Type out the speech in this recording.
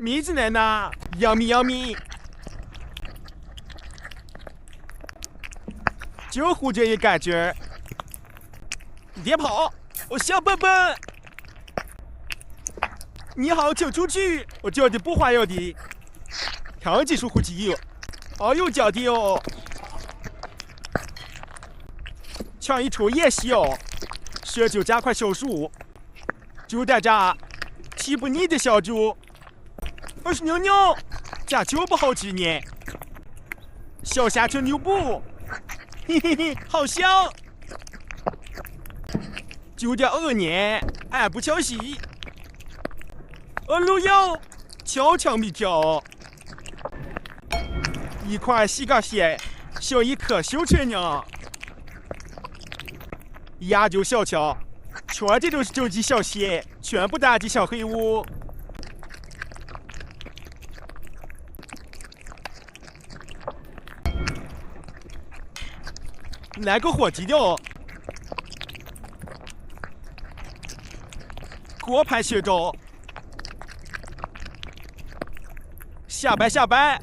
米子奶奶，yummy，就乎这一感觉。别跑，我小笨笨。你好，请出去，我叫的不花样的，长技术呼吸，好有讲的哦。抢一抽演戏哦，这就加快手术。就在这，气不腻的小猪，我是牛牛，这就不好吃呢。小虾吃牛步，嘿嘿嘿，好笑。9.2年，俺不瞧戏。路遥，悄悄米条，一块细钢线，像一颗小春娘。亚洲小桥，全这都是终极小线，全部大吉小黑屋。来个火鸡料，锅盘血粥。下班下班。